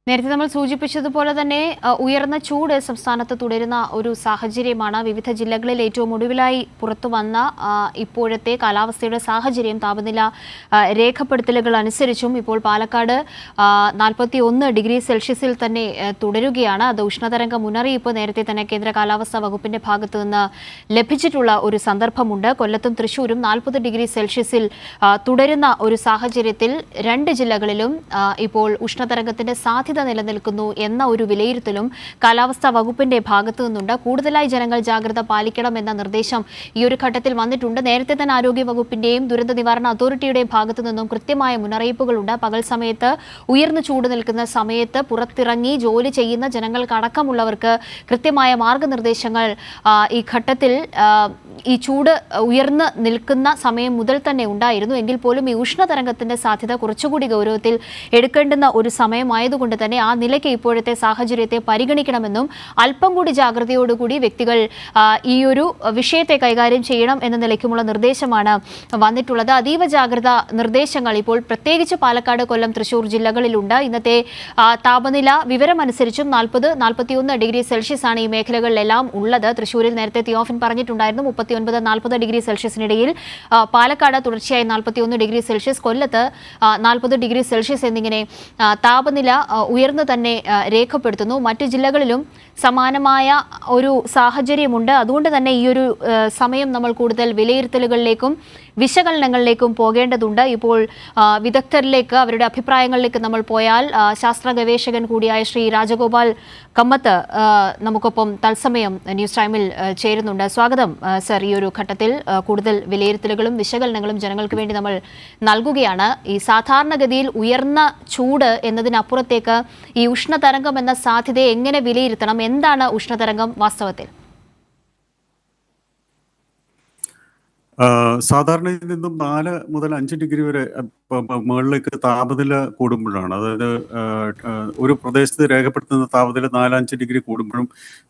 നേരത്തെ നമ്മൾ സൂചിപ്പിച്ചതുപോലെ തന്നെ ഉയർന്ന ചൂട് സംസ്ഥാനത്ത് തുടരുന്ന ഒരു സാഹചര്യമാണ്. വിവിധ ജില്ലകളിൽ ഏറ്റവും ഒടുവിലായി പുറത്തു വന്ന ഇപ്പോഴത്തെ കാലാവസ്ഥയുടെ സാഹചര്യം താപനില രേഖപ്പെടുത്തലുകൾ അനുസരിച്ചും ഇപ്പോൾ പാലക്കാട് 41 ഡിഗ്രി സെൽഷ്യസിൽ തന്നെ തുടരുകയാണ്. അത് ഉഷ്ണതരംഗ മുന്നറിയിപ്പ് നേരത്തെ തന്നെ കേന്ദ്ര കാലാവസ്ഥാ വകുപ്പിന്റെ ഭാഗത്തു നിന്ന് ലഭിച്ചിട്ടുള്ള ഒരു സന്ദർഭമുണ്ട്. കൊല്ലത്തും തൃശൂരും 40 ഡിഗ്രി സെൽഷ്യസിൽ തുടരുന്ന ഒരു സാഹചര്യത്തിൽ രണ്ട് ജില്ലകളിലും ഇപ്പോൾ ഉഷ്ണതരംഗത്തിന്റെ സാധ്യത നിലനിൽക്കുന്നു എന്ന ഒരു വിലയിരുത്തലും കാലാവസ്ഥാ വകുപ്പിന്റെ ഭാഗത്തു നിന്നുണ്ട്. കൂടുതലായി ജനങ്ങൾ ജാഗ്രത പാലിക്കണമെന്ന നിർദ്ദേശം ഈ ഒരു ഘട്ടത്തിൽ വന്നിട്ടുണ്ട്. നേരത്തെ തന്നെ ആരോഗ്യ വകുപ്പിന്റെയും ദുരന്ത നിവാരണ അതോറിറ്റിയുടെയും ഭാഗത്തു നിന്നും കൃത്യമായ മുന്നറിയിപ്പുകളുണ്ട്. പകൽ സമയത്ത് ഉയർന്നു ചൂട് നിൽക്കുന്ന സമയത്ത് പുറത്തിറങ്ങി ജോലി ചെയ്യുന്ന ജനങ്ങൾക്കടക്കമുള്ളവർക്ക് കൃത്യമായ മാർഗനിർദ്ദേശങ്ങൾ ഈ ഘട്ടത്തിൽ ഈ ചൂട് ഉയർന്നു നിൽക്കുന്ന സമയം മുതൽ തന്നെ ഉണ്ടായിരുന്നു. എങ്കിൽ പോലും ഈ ഉഷ്ണതരംഗത്തിന്റെ സാധ്യത കുറച്ചുകൂടി ഗൗരവത്തിൽ എടുക്കേണ്ടുന്ന ഒരു സമയമായതുകൊണ്ട് തന്നെ ആ നിലയ്ക്ക് ഇപ്പോഴത്തെ സാഹചര്യത്തെ പരിഗണിക്കണമെന്നും അല്പം കൂടി ജാഗ്രതയോടുകൂടി വ്യക്തികൾ ഈ ഒരു വിഷയത്തെ കൈകാര്യം ചെയ്യണം എന്ന നിലയ്ക്കുമുള്ള നിർദ്ദേശമാണ് വന്നിട്ടുള്ളത്. അതീവ ജാഗ്രതാ നിർദ്ദേശങ്ങൾ ഇപ്പോൾ പ്രത്യേകിച്ച് പാലക്കാട്, കൊല്ലം, തൃശൂർ ജില്ലകളിലുണ്ട്. ഇന്നത്തെ താപനില വിവരമനുസരിച്ചും 40-41 ഡിഗ്രി സെൽഷ്യസ് ആണ് ഈ മേഖലകളിലെല്ലാം ഉള്ളത്. തൃശൂരിൽ നേരത്തെ തിയോഫിൻ പറഞ്ഞിട്ടുണ്ടായിരുന്നു 39-40 ഡിഗ്രി സെൽഷ്യസിനിടയിൽ. പാലക്കാട് തുടർച്ചയായി 41 ഡിഗ്രി സെൽഷ്യസ്, കൊല്ലത്ത് 40 ഡിഗ്രി സെൽഷ്യസ് എന്നിങ്ങനെ താപനില ഉയർന്നു തന്നെ രേഖപ്പെടുത്തുന്നു. മറ്റു ജില്ലകളിലും സമാനമായ ഒരു സാഹചര്യമുണ്ട്. അതുകൊണ്ട് തന്നെ ഈ ഒരു സമയം നമ്മൾ കൂടുതൽ വിലയിരുത്തലുകളിലേക്കും വിശകലനങ്ങളിലേക്കും പോകേണ്ടതുണ്ട്. ഇപ്പോൾ വിദഗ്ധരിലേക്ക്, അവരുടെ അഭിപ്രായങ്ങളിലേക്ക് നമ്മൾ പോയാൽ ശാസ്ത്ര ഗവേഷകൻ കൂടിയായ ശ്രീ രാജഗോപാൽ കമ്മത്ത് നമുക്കൊപ്പം തത്സമയം ന്യൂസ് ടൈമിൽ ചേരുന്നുണ്ട്. സ്വാഗതം സർ. ഈ ഒരു ഘട്ടത്തിൽ കൂടുതൽ വിലയിരുത്തലുകളും വിശകലനങ്ങളും ജനങ്ങൾക്ക് വേണ്ടി നമ്മൾ നൽകുകയാണ്. ഈ സാധാരണഗതിയിൽ ഉയർന്ന ചൂട് എന്നതിനപ്പുറത്തേക്ക് ഈ ഉഷ്ണതരംഗം എന്ന സാധ്യതയെ എങ്ങനെ വിലയിരുത്തണം? എന്താണ് ഉഷ്ണതരംഗം വാസ്തവത്തിൽ? സാധാരണയിൽ നിന്നും 4 മുതൽ 5 ഡിഗ്രി വരെ മുകളിലേക്ക് താപനില കൂടുമ്പോഴാണ്, അതായത് ഒരു പ്രദേശത്ത് രേഖപ്പെടുത്തുന്ന താപനില 4-5 ഡിഗ്രി കൂടുമ്പോഴും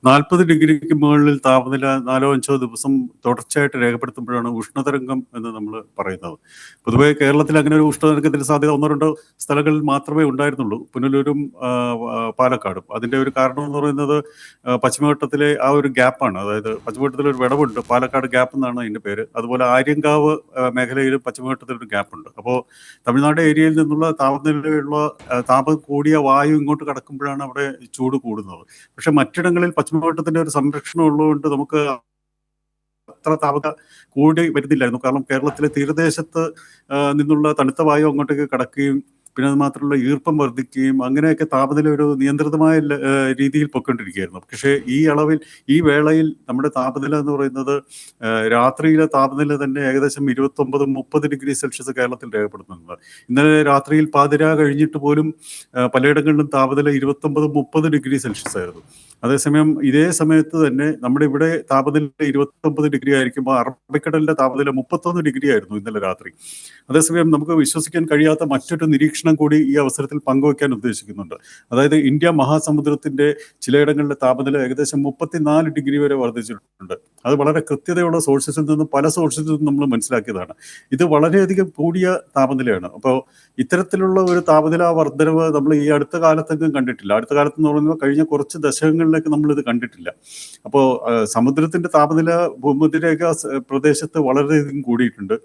40 ഡിഗ്രിക്ക് മുകളിൽ താപനില 4-5 ദിവസം തുടർച്ചയായിട്ട് രേഖപ്പെടുത്തുമ്പോഴാണ് ഉഷ്ണതരംഗം എന്ന് നമ്മൾ പറയുന്നത്. പൊതുവെ കേരളത്തിൽ അങ്ങനെ ഒരു ഉഷ്ണതരംഗത്തിന് സാധ്യത 1-2 സ്ഥലങ്ങളിൽ മാത്രമേ ഉണ്ടായിരുന്നുള്ളൂ, പുനലൂരും പാലക്കാടും. അതിന്റെ ഒരു കാരണം എന്ന് പറയുന്നത് പശ്ചിമഘട്ടത്തിലെ ആ ഒരു ഗ്യാപ്പാണ്. അതായത് പശ്ചിമഘട്ടത്തിലെ ഒരു വിടവുണ്ട്, പാലക്കാട് ഗ്യാപ്പ് എന്നാണ് അതിന്റെ പേര്. അതുപോലെ ആര്യങ്കാവ് മേഖലയിലും പശ്ചിമഘട്ടത്തിലൊരു ഗ്യാപ്പുണ്ട്. അപ്പോൾ തമിഴ്നാട് ഏരിയയിൽ നിന്നുള്ള താപനിലയുള്ള താപം കൂടിയ വായു ഇങ്ങോട്ട് കടക്കുമ്പോഴാണ് അവിടെ ചൂട് കൂടുന്നത്. പക്ഷെ മറ്റിടങ്ങളിൽ പശ്ചിമഘട്ടത്തിന്റെ ഒരു സംരക്ഷണം ഉള്ളതുകൊണ്ട് നമുക്ക് അത്ര താപനില കൂടി വരുന്നില്ലായിരുന്നു. കാരണം കേരളത്തിലെ തീരദേശത്ത് നിന്നുള്ള തണുത്ത വായു അങ്ങോട്ടേക്ക് കടക്കുകയും പിന്നെ അത് മാത്രമല്ല ഈർപ്പം വർദ്ധിക്കുകയും അങ്ങനെയൊക്കെ താപനില ഒരു നിയന്ത്രിതമായ രീതിയിൽ പൊയ്ക്കൊണ്ടിരിക്കുകയായിരുന്നു. പക്ഷേ ഈ വേളയിൽ നമ്മുടെ താപനില എന്ന് പറയുന്നത് രാത്രിയിലെ താപനില തന്നെ ഏകദേശം 29-30 ഡിഗ്രി സെൽഷ്യസ് കേരളത്തിൽ രേഖപ്പെടുത്തുന്നുണ്ട്. ഇന്നലെ രാത്രിയിൽ പാതിര കഴിഞ്ഞിട്ട് പോലും പലയിടങ്ങളിലും താപനില 29-30 ഡിഗ്രി സെൽഷ്യസ് ആയിരുന്നു. അതേസമയം ഇതേ സമയത്ത് തന്നെ നമ്മുടെ ഇവിടെ താപനില 29 ഡിഗ്രി ആയിരിക്കുമ്പോൾ അറബിക്കടലിന്റെ താപനില 31 ഡിഗ്രി ആയിരുന്നു ഇന്നലെ രാത്രി. അതേസമയം നമുക്ക് വിശ്വസിക്കാൻ കഴിയാത്ത മറ്റൊരു നിരീക്ഷണം കൂടി ഈ അവസരത്തിൽ പങ്കുവയ്ക്കാൻ ഉദ്ദേശിക്കുന്നുണ്ട്. അതായത് ഇന്ത്യ മഹാസമുദ്രത്തിന്റെ ചിലയിടങ്ങളിലെ താപനില ഏകദേശം 34 ഡിഗ്രി വരെ വർദ്ധിച്ചിട്ടുണ്ട്. അത് വളരെ കൃത്യതയുള്ള സോഴ്സസിൽ നിന്നും പല സോഴ്സസിൽ നിന്നും നമ്മൾ മനസ്സിലാക്കിയതാണ്. ഇത് വളരെയധികം കൂടിയ താപനിലയാണ്. അപ്പോൾ ഇത്തരത്തിലുള്ള ഒരു താപനില വർധനവ് നമ്മൾ ഈ അടുത്ത കാലത്തെങ്കിലും കണ്ടിട്ടില്ല. അടുത്ത കാലത്ത് എന്ന് പറയുമ്പോൾ കഴിഞ്ഞ കുറച്ച് ദശകങ്ങളിലേക്ക് നമ്മൾ ഇത് കണ്ടിട്ടില്ല. അപ്പോൾ സമുദ്രത്തിന്റെ താപനില ഭൂമധ്യരേഖ പ്രദേശത്ത് വളരെയധികം കൂടിയിട്ടുണ്ട്.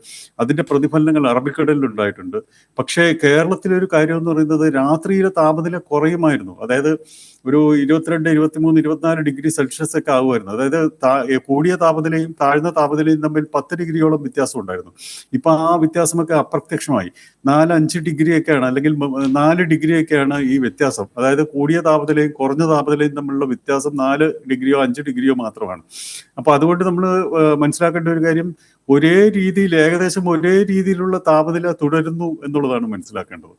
അതിന്റെ പ്രതിഫലനങ്ങൾ അറബിക്കടലിൽ ഉണ്ടായിട്ടുണ്ട്. പക്ഷേ കേരളത്തിലെ ഒരു കാര്യം എന്ന് പറയുന്നത് രാത്രിയിലെ താപനില കുറയുമായിരുന്നു. അതായത് ഒരു 22, 23, 24 ഡിഗ്രി സെൽഷ്യസ് ഒക്കെ ആകുമായിരുന്നു. അതായത് കൂടിയ താപനിലയും താഴ്ന്ന താപനിലയും തമ്മിൽ 10 ഡിഗ്രിയോളം വ്യത്യാസം ഉണ്ടായിരുന്നു. ഇപ്പൊ ആ വ്യത്യാസമൊക്കെ അപ്രത്യക്ഷമായി. 4-5 ഡിഗ്രിയൊക്കെയാണ്, അല്ലെങ്കിൽ 4 ഡിഗ്രിയൊക്കെയാണ് ഈ വ്യത്യാസം. അതായത് കൂടിയ താപനിലയും കുറഞ്ഞ താപനിലയും തമ്മിലുള്ള വ്യത്യാസം 4 ഡിഗ്രിയോ 5 ഡിഗ്രിയോ മാത്രമാണ്. അപ്പൊ അതുകൊണ്ട് നമ്മൾ മനസ്സിലാക്കേണ്ട ഒരു കാര്യം, ഏകദേശം ഒരേ രീതിയിലുള്ള താപനില തുടരുന്നു എന്നുള്ളതാണ് മനസ്സിലാക്കേണ്ടത്.